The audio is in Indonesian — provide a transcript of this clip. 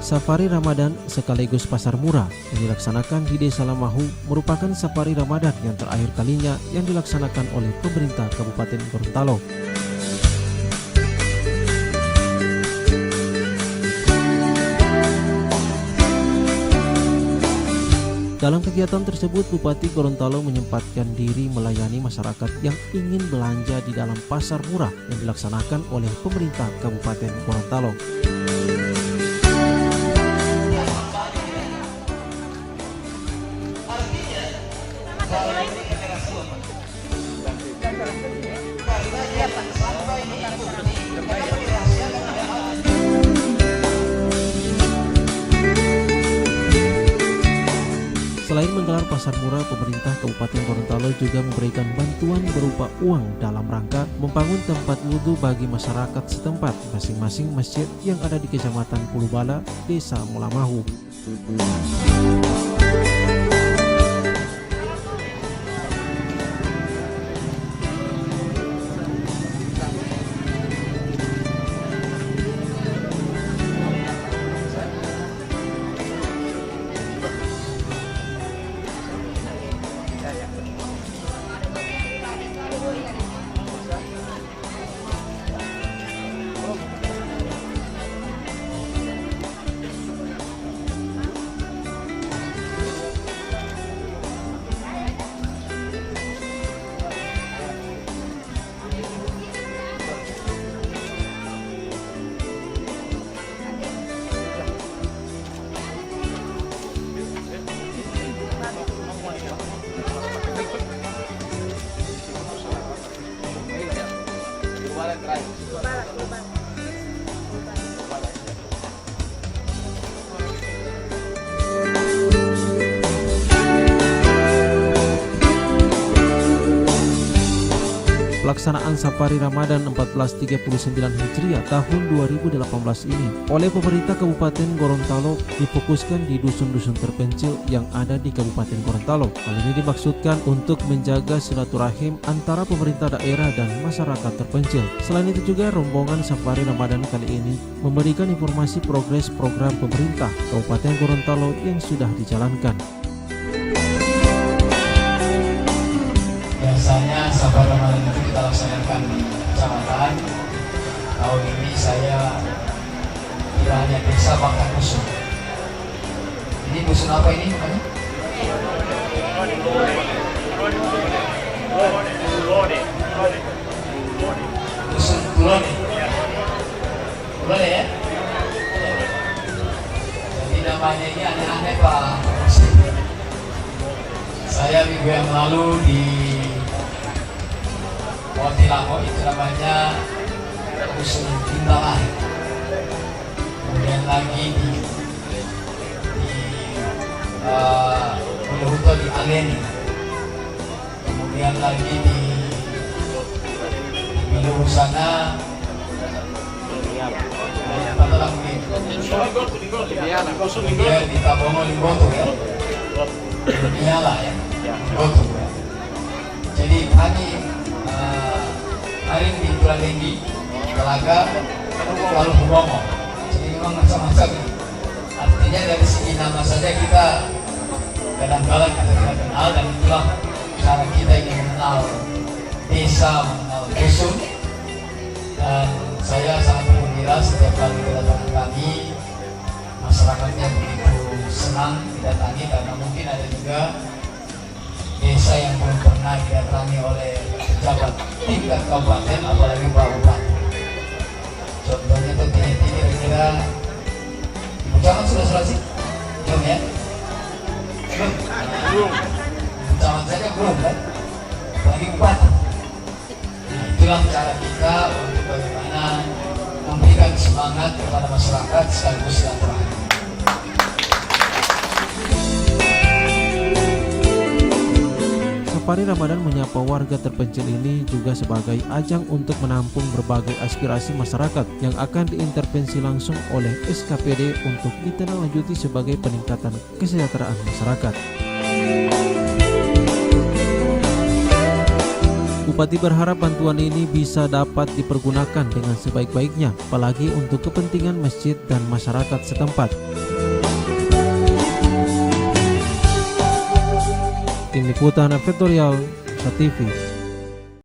Safari Ramadan sekaligus pasar murah yang dilaksanakan di Desa Lamahu merupakan safari Ramadan yang terakhir kalinya yang dilaksanakan oleh pemerintah Kabupaten Gorontalo. Dalam kegiatan tersebut, Bupati Gorontalo menyempatkan diri melayani masyarakat yang ingin belanja di dalam pasar murah yang dilaksanakan oleh pemerintah Kabupaten Gorontalo. Selain menggelar pasar murah, pemerintah Kabupaten Gorontalo juga memberikan bantuan berupa uang dalam rangka membangun tempat wudhu bagi masyarakat setempat masing-masing masjid yang ada di Kecamatan Pulubala, Desa Lamahu. Pelaksanaan Safari Ramadan 1439 Hijriah tahun 2018 ini oleh pemerintah Kabupaten Gorontalo difokuskan di dusun-dusun terpencil yang ada di Kabupaten Gorontalo. Hal ini dimaksudkan untuk menjaga silaturahim antara pemerintah daerah dan masyarakat terpencil. Selain itu juga rombongan Safari Ramadan kali ini memberikan informasi progres program pemerintah Kabupaten Gorontalo yang sudah dijalankan. Biasanya Safari Ramadan itu kita laksanakan di kecamatan. Tahun ini saya tidak hanya desa bahkan dusun. Ini dusun apa ini namanya? Dusun Kulone. Kulone ya? Jadi namanya ini aneh-aneh Pak. Saya minggu yang lalu di Lamahu itu namanya Dusun Bintalah. Kemudian lagi di Buluhuto di Aleni. Kemudian lagi di Biluhu sana kemudian di Tabongo Limboto ya. Nyala ya. Limboto ya. Jadi kami hari di Tulandendi, Telaga, lalu Bumongo. Jadi memang macam-macam. Artinya dari segi nama saja kita kadang-kadang kita tidak kenal, dan itulah cara kita ingin mengenal desa, mengenal dusun. Dan saya sangat bergembira setiap kali kedatangan kami, masyarakatnya begitu senang didatangi, karena mungkin ada juga desa yang belum pernah didatangi oleh pejabat tingkat kabupaten, apalagi Pak Bupati. Contohnya itu kira-kira Ibu Camat sudah selesai? Belum ya? Belum. Camat saja belum kan? Apalagi Bupati. Nah, itulah cara kita untuk bagaimana memberikan semangat kepada masyarakat sekaligus silaturahmi. Safari Ramadan menyapa warga terpencil ini juga sebagai ajang untuk menampung berbagai aspirasi masyarakat yang akan diintervensi langsung oleh SKPD untuk ditindaklanjuti sebagai peningkatan kesejahteraan masyarakat. Bupati berharap bantuan ini bisa dapat dipergunakan dengan sebaik-baiknya, apalagi untuk kepentingan masjid dan masyarakat setempat. Tim Liputan Editorial TV.